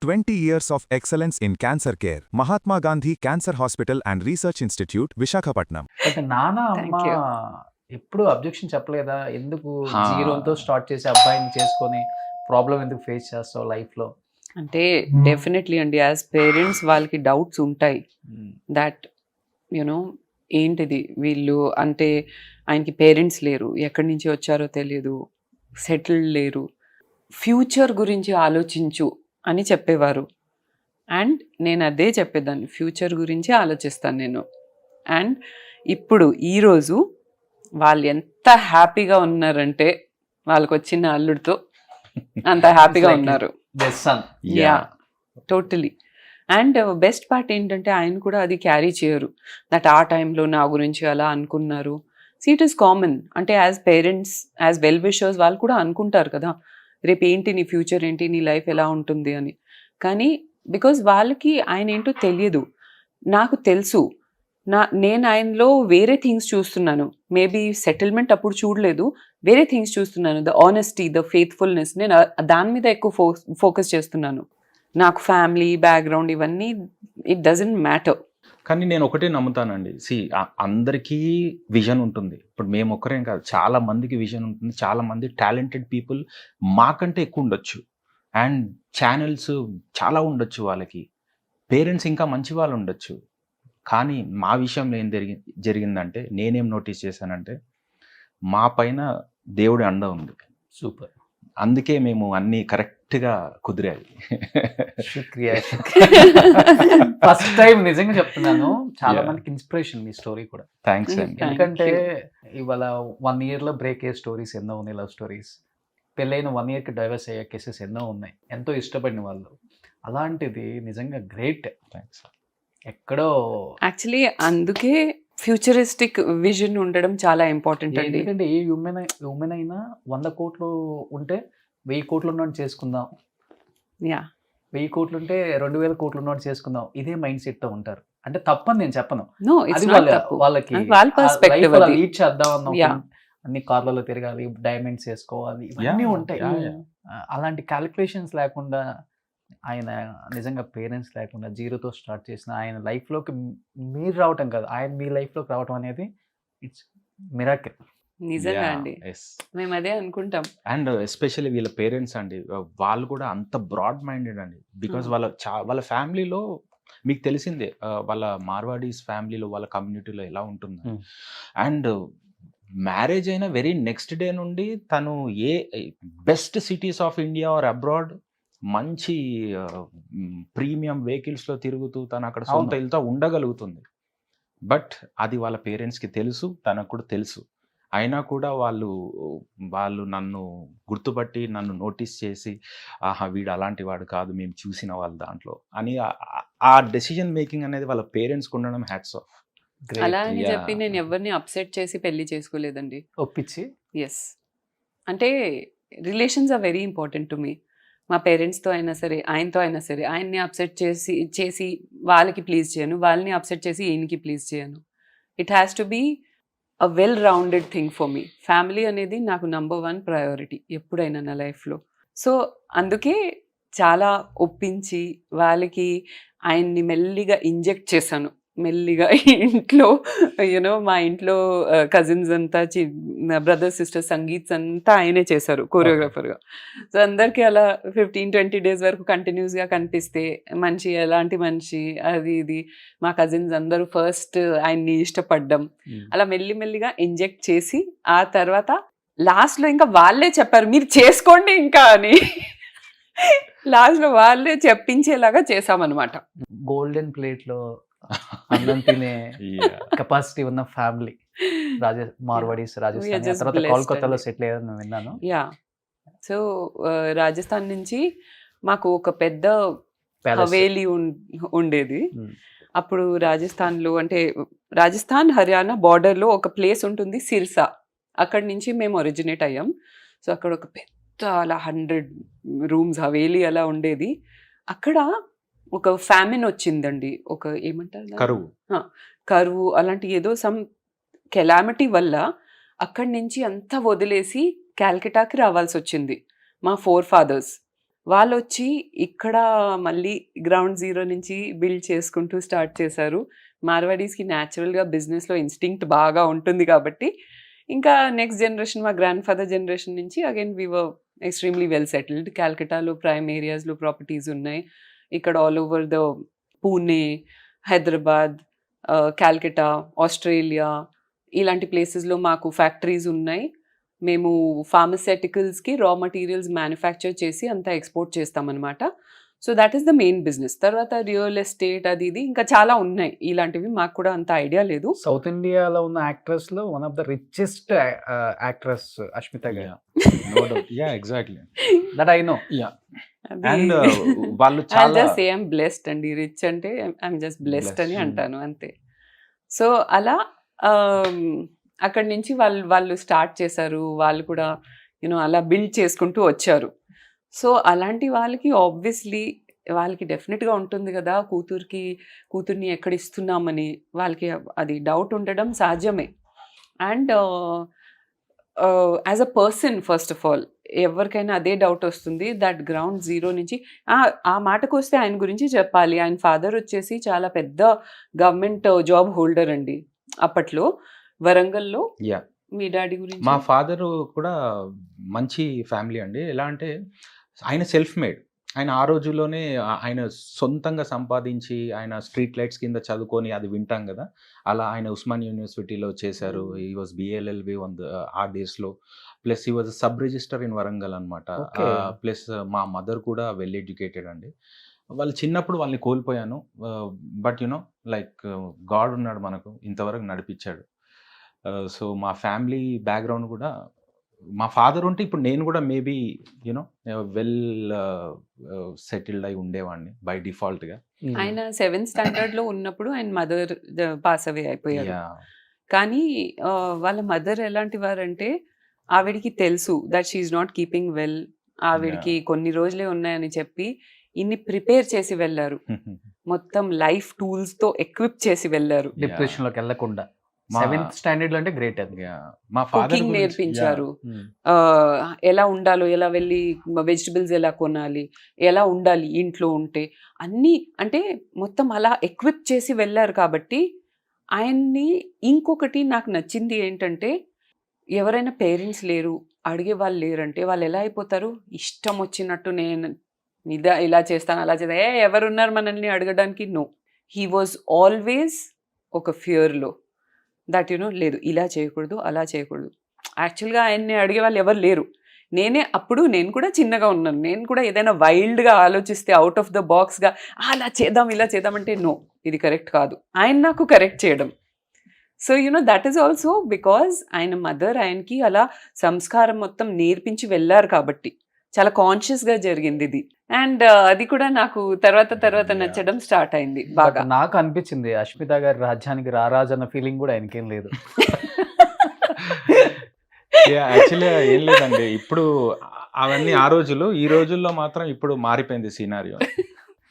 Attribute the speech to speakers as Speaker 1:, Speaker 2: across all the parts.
Speaker 1: 20 years of excellence in cancer care. Mahatma Gandhi Cancer Hospital and Research Institute, Visakhapatnam.
Speaker 2: But నాన్న అమ్మ
Speaker 3: thank you.
Speaker 2: ఎప్పుడు objection చెప్పలేదా? ఎందుకు
Speaker 4: హా.
Speaker 2: జీరోతో స్టార్ట్ చేసి అబ్బాయిని చేసుకొని ప్రాబ్లం ఎందుకు ఫేస్ చేస్తావు లైఫ్లో?
Speaker 3: అంటే డెఫినెట్లీ అండి, యాజ్ పేరెంట్స్ వాళ్ళకి డౌట్స్ ఉంటాయి దాట్ యునో ఏంటిది వీళ్ళు, అంటే ఆయనకి పేరెంట్స్ లేరు, ఎక్కడి నుంచి వచ్చారో తెలియదు, సెటిల్డ్ లేరు, ఫ్యూచర్ గురించి ఆలోచించు అని చెప్పేవారు. అండ్ నేను అదే చెప్పేదాన్ని, ఫ్యూచర్ గురించి ఆలోచిస్తాను నేను. అండ్ ఇప్పుడు ఈరోజు వాళ్ళు ఎంత హ్యాపీగా ఉన్నారంటే వాళ్ళకి వచ్చిన అల్లుడితో అంత హ్యాపీగా ఉన్నారు. Yeah, totally. And best part ఏంటంటే ఆయన కూడా అది క్యారీ చేయరు దట్ ఆ టైంలో నా గురించి అలా అనుకున్నారు. సీ ఇట్ ఈస్ కామన్, అంటే as parents, as well wishers వాళ్ళు కూడా అనుకుంటారు కదా, రేపు ఏంటి నీ ఫ్యూచర్ ఏంటి, నీ లైఫ్ ఎలా ఉంటుంది అని. కానీ బికాజ్ వాళ్ళకి ఆయన ఏంటో తెలియదు, నాకు తెలుసు. నేను ఆయనలో వేరే థింగ్స్ చూస్తున్నాను, మేబీ సెటిల్మెంట్ అప్పుడు చూడలేదు, వేరే థింగ్స్ చూస్తున్నాను. ద ఆనెస్టీ, ద ఫెయిత్ఫుల్నెస్, నేను దాని మీద ఎక్కువ ఫోకస్ చేస్తున్నాను. నాకు ఫ్యామిలీ బ్యాక్గ్రౌండ్ ఇవన్నీ ఇట్ డజంట్ మ్యాటర్.
Speaker 4: కానీ నేను ఒకటే నమ్ముతానండి, అందరికీ విజన్ ఉంటుంది. ఇప్పుడు మేము ఒక్కరేం కాదు, చాలా మందికి విజన్ ఉంటుంది. చాలా మంది టాలెంటెడ్ పీపుల్ మాకంటే ఎక్కువ ఉండొచ్చు, అండ్ ఛానల్స్ చాలా ఉండొచ్చు, వాళ్ళకి పేరెంట్స్ ఇంకా మంచి వాళ్ళు ఉండొచ్చు. కానీ మా విషయంలో ఏం జరిగిందంటే, నేనేం నోటీస్ చేశానంటే, మా పైన దేవుడి అండ ఉంది.
Speaker 2: సూపర్.
Speaker 4: అందుకే మేము అన్ని కరెక్ట్గా కుదిరాయి.
Speaker 2: శుక్రియా. ఫస్ట్ టైం నిజంగా చెప్తున్నాను, చాలా మందికి ఇన్స్పిరేషన్ మీ స్టోరీ కూడా.
Speaker 4: థ్యాంక్స్ అండి.
Speaker 2: ఎందుకంటే ఇవాళ 1 yearలో బ్రేక్ అయ్యే స్టోరీస్ ఎన్నో ఉన్నాయి, లవ్ స్టోరీస్. పెళ్ళైన 1 yearకి డైవర్స్ అయ్యే కేసెస్ ఎన్నో ఉన్నాయి, ఎంతో ఇష్టపడిన వాళ్ళు. అలాంటిది నిజంగా గ్రేట్.
Speaker 4: థ్యాంక్స్.
Speaker 2: ఎక్కడో
Speaker 3: యాక్చువల్లీ అందుకే ఫ్యూచరిస్టిక్ విజన్ ఉండడం చాలా ఇంపార్టెంట్ అండి.
Speaker 2: ఎందుకంటే ఏ ఉమెన్ అయినా 100 కోట్లు ఉంటే 1000 కోట్లు ఉన్నోడిని చేసుకుందాం,
Speaker 3: యా
Speaker 2: 1000 కోట్లు ఉంటే 2000 కోట్లు ఉన్నోడిని చేసుకుందాం, ఇదే మైండ్ సెట్ తో ఉంటారు. అంటే తప్పని నేను చెప్పను,
Speaker 3: నో
Speaker 2: అది
Speaker 3: ఇట్స్ నాట్ తప్పు,
Speaker 2: వాళ్ళకి
Speaker 3: వాళ్ళ పర్స్పెక్టివ్ అది.
Speaker 2: లీడ్ చేద్దాం అన్న
Speaker 3: Yeah.
Speaker 2: అన్ని కార్లలో తిరగాలి, డైమండ్స్ వేసుకోవాలి, ఇవన్నీ ఉంటాయి. అలాంటి క్యాలిక్యులేషన్స్ లేకుండా ఆయన నిజంగా పేరెంట్స్ లేకుండా జీరోతో స్టార్ట్ చేసిన ఆయన లైఫ్లోకి మీరు రావటం కాదు, ఆయన మీ లైఫ్లోకి రావటం అనేది ఇట్స్ మిరాకిల్.
Speaker 3: నిజంగా అండి, మేము అదే అనుకుంటాం.
Speaker 4: అండ్ ఎస్పెషల్లీ వీళ్ళ పేరెంట్స్ అండి, వాళ్ళు కూడా అంత బ్రాడ్ మైండెడ్ అండి. బికాజ్ వాళ్ళ ఫ్యామిలీలో మీకు తెలిసిందే, వాళ్ళ మార్వాడీస్ ఫ్యామిలీలో, వాళ్ళ కమ్యూనిటీలో ఎలా ఉంటుంది. అండ్ మ్యారేజ్ అయిన వెరీ నెక్స్ట్ డే నుండి తను a best cities of India or abroad మంచి ప్రీమియం వెహికల్స్లో తిరుగుతూ తను అక్కడ సొంత ఇల్లుతో ఉండగలుగుతుంది. బట్ అది వాళ్ళ పేరెంట్స్కి తెలుసు, తనకు కూడా తెలుసు. అయినా కూడా వాళ్ళు నన్ను గుర్తుపట్టి నన్ను నోటీస్ చేసి, ఆహా వీడు అలాంటి వాడు కాదు, మేము చూసిన వాళ్ళు దాంట్లో అని ఆ డెసిజన్ మేకింగ్ అనేది వాళ్ళ పేరెంట్స్కి ఉండడం హ్యాట్స్ ఆఫ్.
Speaker 3: అలా అని
Speaker 4: Yeah.
Speaker 3: చెప్పి నేను ఎవరిని అప్సెట్ చేసి పెళ్లి చేసుకోలేదండి.
Speaker 2: ఒప్పించి
Speaker 3: ఎస్, అంటే relations are very important to me. మా పేరెంట్స్తో అయినా సరే, ఆయనతో అయినా సరే, ఆయన్ని అప్సెట్ చేసి వాళ్ళకి ప్లీజ్ చేయను, వాళ్ళని అప్సెట్ చేసి ఈయనకి ప్లీజ్ చేయను. It has to be a well rounded thing for me. Family అనేది నాకు నంబర్ 1 ప్రయారిటీ ఎప్పుడైనా నా లైఫ్లో. సో అందుకే చాలా ఒప్పించి వాళ్ళకి ఆయన్ని మెల్లిగా ఇంజెక్ట్ చేశాను. మెల్లిగా ఇంట్లో మా ఇంట్లో కజిన్స్ అంతా, బ్రదర్స్ సిస్టర్స్, సంగీత్స్ అంతా ఆయనే చేశారు కోరియోగ్రాఫర్గా. సో అందరికీ అలా 15-20 days వరకు కంటిన్యూస్గా కనిపిస్తే మనిషి ఎలాంటి మనిషి అది ఇది, మా కజిన్స్ అందరూ ఫస్ట్ ఆయన్ని ఇష్టపడ్డం, అలా మెల్లిమెల్లిగా ఇంజెక్ట్ చేసి ఆ తర్వాత లాస్ట్లో ఇంకా వాళ్ళే చెప్పారు మీరు చేసుకోండి ఇంకా అని. లాస్ట్లో వాళ్ళే చెప్పించేలాగా చేసామన్నమాట.
Speaker 2: గోల్డెన్ ప్లేట్లో అన్నం తినే కెపాసిటీ ఉన్న ఫ్యామిలీ మార్వాడీస్, రాజస్థాన్,
Speaker 3: just
Speaker 2: తర్వాత
Speaker 3: blessed
Speaker 2: కోల్కతాలో
Speaker 3: అండి.
Speaker 2: సెటిల్ అయ్యారని నేను విన్నాను.
Speaker 3: యా, సో రాజస్థాన్ నుంచి మాకు ఒక పెద్ద
Speaker 2: Palace.
Speaker 3: హవేలీ ఉండేది.
Speaker 2: Hmm.
Speaker 3: అప్పుడు రాజస్థాన్లో, అంటే రాజస్థాన్ హర్యానా బార్డర్లో ఒక ప్లేస్ ఉంటుంది సిర్సా, అక్కడి నుంచి మేము ఒరిజినేట్ అయ్యాం. సో అక్కడ ఒక పెద్ద అలా 100 rooms హవేలీ అలా ఉండేది. అక్కడ ఒక ఫ్యామిన్ వచ్చిందండి, ఒక ఏమంటారు దాన్ని? కరువు అలాంటి ఏదో సమ్ కెలామిటీ వల్ల అక్కడి నుంచి అంతా వదిలేసి క్యాల్కటాకి రావాల్సి వచ్చింది మా 4 fathers. వాళ్ళు వచ్చి ఇక్కడ మళ్ళీ గ్రౌండ్ జీరో నుంచి బిల్డ్ చేసుకుంటూ స్టార్ట్ చేశారు. మార్వాడీస్కి న్యాచురల్గా బిజినెస్లో ఇన్స్టింక్ట్ బాగా ఉంటుంది కాబట్టి ఇంకా నెక్స్ట్ జనరేషన్ మా గ్రాండ్ ఫాదర్ జనరేషన్ నుంచి again we were extremely well settled. క్యాల్కటాలో ప్రైమ్ ఏరియాస్లో ప్రాపర్టీస్ ఉన్నాయి. ఇక్కడ all over the Pune, Hyderabad, Calcutta, Australia ఇలాంటి ప్లేసెస్లో మాకు ఫ్యాక్టరీస్ ఉన్నాయి. మేము ఫార్మస్యూటికల్స్కి రా మెటీరియల్స్ మ్యానుఫ్యాక్చర్ చేసి అంతా ఎక్స్పోర్ట్ చేస్తామన్నమాట. So that is the main business. తర్వాత రియల్ ఎస్టేట్ అది ఇది ఇంకా చాలా ఉన్నాయి. ఇలాంటివి మాకు కూడా అంత ఐడియా లేదు.
Speaker 2: సౌత్ ఇండియాలో ఉన్న యాక్ట్రెస్ లో one of the richest actress Ashmita గారు.
Speaker 4: No doubt, ya exactly,
Speaker 2: that I know.
Speaker 4: Ya. And వాళ్ళు చాలా
Speaker 3: సేమ్ బ్లెస్డ్ అండి. రిచ్ అంటే ఐఎమ్ జస్ట్ బ్లెస్డ్ అని అంటాను అంతే. సో అలా అక్కడి నుంచి వాళ్ళు స్టార్ట్ చేశారు. వాళ్ళు కూడా యూనో అలా బిల్డ్ చేసుకుంటూ వచ్చారు. సో అలాంటి వాళ్ళకి ఆబ్వియస్లీ వాళ్ళకి డెఫినెట్గా ఉంటుంది కదా కూతుర్ని ఎక్కడ ఇస్తున్నామని. వాళ్ళకి అది డౌట్ ఉండడం సహజమే. And as a person first of all ఎవరికైనా అదే డౌట్ వస్తుంది. దట్ గ్రౌండ్ జీరో నుంచి ఆ మాటకు వస్తే ఆయన గురించి చెప్పాలి. ఆయన ఫాదర్ వచ్చేసి చాలా పెద్ద గవర్నమెంట్ జాబ్ హోల్డర్ అండి అప్పట్లో వరంగల్లో.
Speaker 4: యా,
Speaker 3: మీ డాడీ గురించి?
Speaker 4: మా ఫాదర్ కూడా మంచి ఫ్యామిలీ అండి. ఎలా అంటే ఆయన సెల్ఫ్ మేడ్. ఆయన ఆ రోజుల్లోనే ఆయన సొంతంగా సంపాదించి ఆయన స్ట్రీట్ లైట్స్ కింద చదువుకొని అది వింటాం కదా, అలా ఆయన ఉస్మాన్ యూనివర్సిటీలో చేశారు. ఈ వాజ్ బిఎల్ఎల్బి ఆ డేస్లో. ప్లస్ ఈ was sub register in Warangal అనమాట. ప్లస్ మా మదర్ కూడా వెల్ ఎడ్యుకేటెడ్ అండి. వాళ్ళు చిన్నప్పుడు వాళ్ళని కోల్పోయాను. బట్ యునో లైక్ గాడ్ ఉన్నాడు మనకు, ఇంతవరకు నడిపించాడు. సో మా ఫ్యామిలీ బ్యాక్గ్రౌండ్ కూడా మా ఫాదర్ ఉంటే ఇప్పుడు నేను కూడా మేబీ యూనో వెల్ సెటిల్డ్ అయి ఉండేవాడిని బై డిఫాల్ట్గా.
Speaker 3: ఆయన 7th స్టాండర్డ్లో ఉన్నప్పుడు ఆయన మదర్ పాస్ అవే అయిపోయారు. కానీ వాళ్ళ మదర్ ఎలాంటి వారంటే ఆవిడికి తెలుసు that she not keeping well. ఆవిడికి కొన్ని రోజులే ఉన్నాయని చెప్పి ఇన్ని ప్రిపేర్ చేసి వెళ్ళారు. మొత్తం లైఫ్ టూల్స్తో ఎక్విప్ చేసి వెళ్ళారు.
Speaker 2: డిప్రెషన్లోకి వెళ్ళకుండా 7th స్టాండర్డ్ లో అంటే గ్రేట్. అది
Speaker 4: మా ఫాదర్
Speaker 3: కుకింగ్ నేర్పించారు. ఎలా ఉండాలో, ఎలా వెళ్ళి వెజిటబుల్స్ ఎలా కొనాలి, ఎలా ఉండాలి ఇంట్లో ఉంటే అన్నీ అంటే మొత్తం అలా ఎక్విప్ చేసి వెళ్ళారు. కాబట్టి ఆయన్ని ఇంకొకటి నాకు నచ్చింది ఏంటంటే ఎవరైనా పేరెంట్స్ లేరు, అడిగే వాళ్ళు లేరంటే వాళ్ళు ఎలా అయిపోతారు, ఇష్టం వచ్చినట్టు నేను ఇలా చేస్తాను అలా చేస్తాను, ఎవరున్నారు మనల్ని అడగడానికి. నో, హీ వాజ్ ఆల్వేస్ ఒక ఫియర్లో దట్ యునో లేదు ఇలా చేయకూడదు అలా చేయకూడదు. యాక్చువల్గా ఆయన్ని అడిగే వాళ్ళు ఎవరు లేరు. నేను కూడా చిన్నగా ఉన్నాను. నేను కూడా ఏదైనా వైల్డ్గా ఆలోచిస్తే అవుట్ ఆఫ్ ద బాక్స్గా అలా చేద్దాం ఇలా చేద్దామంటే నో, ఇది కరెక్ట్ కాదు. ఆయన నాకు కరెక్ట్ చేయడం. So you know that is also because ఆయన మదర్ ఆయనకి అలా సంస్కారం మొత్తం నేర్పించి వెళ్ళారు కాబట్టి చాలా కాన్షియస్గా జరిగింది ఇది. అండ్ అది కూడా నాకు తర్వాత నచ్చడం స్టార్ట్ అయింది బాగా.
Speaker 2: నాకు అనిపించింది అష్మిత గారి రాజ్యానికి రారాజు అన్న ఫీలింగ్ కూడా ఆయనకేం లేదు.
Speaker 4: యాక్చువల్లీ ఏం లేదండి, ఇప్పుడు అవన్నీ ఆ రోజులు, ఈ రోజుల్లో మాత్రం ఇప్పుడు మారిపోయింది సినారియో.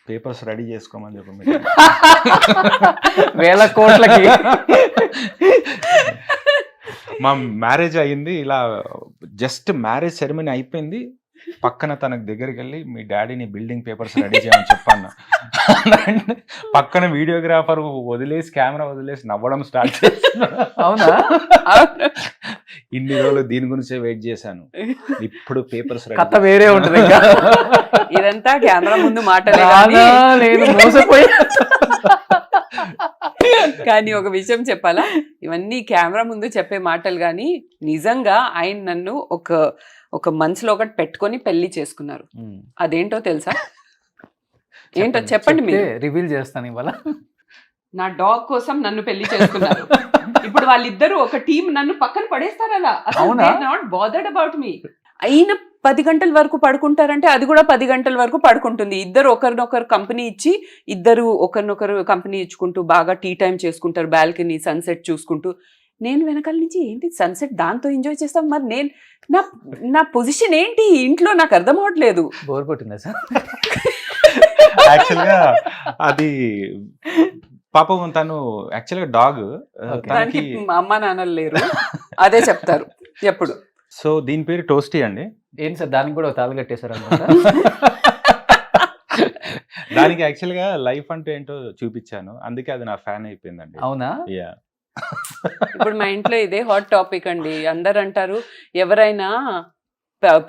Speaker 4: పేపర్స్ రెడీ చేసుకోమని చెప్పి
Speaker 2: వేల కోట్లకి
Speaker 4: మా మ్యారేజ్ అయ్యింది. ఇలా జస్ట్ మ్యారేజ్ సెరమనీ అయిపోయింది, పక్కన తనకు దగ్గరికి వెళ్ళి మీ డాడీని బిల్డింగ్ పేపర్స్ రెడీ చేయమని చెప్పాను. పక్కన వీడియోగ్రాఫర్ వదిలేసి కెమెరా వదిలేసి నవ్వడం స్టార్ట్ చేస్తున్నాడు.
Speaker 2: అవునా?
Speaker 4: ఇన్ని రోజులు దీని గురించే వెయిట్ చేశాను, ఇప్పుడు పేపర్స్
Speaker 2: కథ వేరే ఉంటుంది.
Speaker 3: ఇదంతా కెమెరా ముందు మాటలే
Speaker 2: నేను మోసపోయి.
Speaker 3: కానీ ఒక విషయం చెప్పాలా, ఇవన్నీ కెమెరా ముందు చెప్పే మాటలు కానీ నిజంగా ఆయన నన్ను ఒక మనసులో ఒకటి పెట్టుకొని పెళ్లి చేసుకున్నారు. అదేంటో తెలుసా? ఏంటో చెప్పండి మీరు.
Speaker 2: రివీల్ చేస్తాను ఇవాళ.
Speaker 3: నా డాగ్ కోసం నన్ను పెళ్లి చేసుకున్నారు. ఇప్పుడు వాళ్ళిద్దరూ ఒక టీం నన్ను పక్కన పడేస్తారు అలా. Not bothered about me. అయిన 10 గంటల వరకు పడుకుంటారంటే అది కూడా 10 గంటల వరకు పడుకుంటుంది. ఇద్దరు ఒకరినొకరు కంపెనీ ఇచ్చి ఒకరినొకరు కంపెనీ ఇచ్చుకుంటూ బాగా టీ టైం చేసుకుంటారు, బాల్కనీ సన్సెట్ చూసుకుంటూ. నేను వెనకాల నుంచి ఏంటి సన్సెట్ దాంతో ఎంజాయ్ చేస్తాం, మరి నేను నా పొజిషన్ ఏంటి ఇంట్లో నాకు అర్థం అవ్వట్లేదు.
Speaker 2: బోర్ కొట్టిందా సార్?
Speaker 4: యాక్చువల్గా అది పాపం తను యాక్చువల్గా డాగ్,
Speaker 3: దానికి అమ్మ నాన్నలు లేరు, అదే చెప్తారు ఎప్పుడు.
Speaker 4: సో దీని పేరు టోస్టీ అండి.
Speaker 2: ఏంటి సార్ దానికి కూడా తాళి కట్టేశారు అనుకుంటా.
Speaker 4: దానికి యాక్చువల్గా లైఫ్ అంటే ఏంటో చూపించాను, అందుకే అది నా ఫ్యాన్ అయిపోయిందండి.
Speaker 2: అవునా?
Speaker 4: యా.
Speaker 3: ఇప్పుడు మా ఇంట్లో ఇదే హాట్ టాపిక్ అండి. అందరు అంటారు ఎవరైనా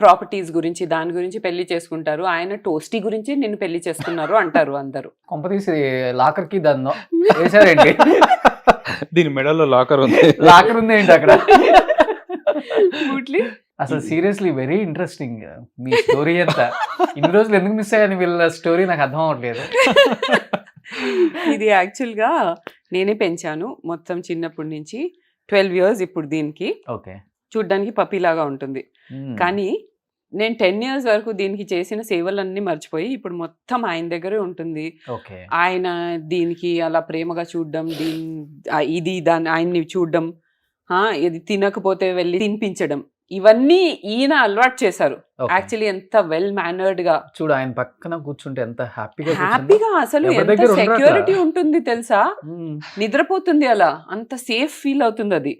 Speaker 3: ప్రాపర్టీస్ గురించి దాని గురించి పెళ్లి చేసుకుంటారు, ఆయన టోస్టీ గురించి నిన్ను పెళ్లి చేసుకున్నారు అంటారు అందరూ.
Speaker 2: కొంపతీసి లాకర్ కి దాన్ని వేసారేంటి?
Speaker 4: దీని మెడలో లాకర్ ఉంది.
Speaker 2: లాకర్ ఉంది ఏంటి అక్కడ?
Speaker 3: Absolutely.
Speaker 2: అసలు సీరియస్లీ వెరీ ఇంట్రెస్టింగ్ మీ స్టోరీ అంతా. ఇన్ని రోజులు ఎందుకు మిస్ అయ్యాను వీళ్ళ స్టోరీ నాకు అర్థం అవ్వట్లేదు.
Speaker 3: ఇది యాక్చువల్గా నేనే పెంచాను మొత్తం చిన్నప్పటి నుంచి. 12 years ఇప్పుడు దీనికి.
Speaker 2: ఓకే.
Speaker 3: చూడ్డానికి పప్పీ లాగా ఉంటుంది, కానీ నేను 10 years వరకు దీనికి చేసిన సేవలన్నీ మర్చిపోయి ఇప్పుడు మొత్తం ఆయన దగ్గరే ఉంటుంది.
Speaker 2: ఓకే.
Speaker 3: ఆయన దీనికి అలా ప్రేమగా చూడడం, ఇది దాన్ని ఆయన్ని చూడడం, ఇది తినకపోతే వెళ్ళి తినిపించడం, ఇవన్నీ ఈయన అలవాటు చేశారు. యాక్చువల్లీ ఎంత వెల్ మేనర్డ్ గా
Speaker 2: చూడు, ఆయన పక్కన కూర్చుంటే ఎంత హ్యాపీగా
Speaker 3: అసలు
Speaker 2: ఎవరి
Speaker 3: ఎంత
Speaker 2: దగ్గర ఉండరు అట్లా.
Speaker 3: సెక్యూరిటీ ఉంటుంది తెలుసా, నిద్రపోతుంది అలా, అంత సేఫ్ ఫీల్ అవుతుంది అది.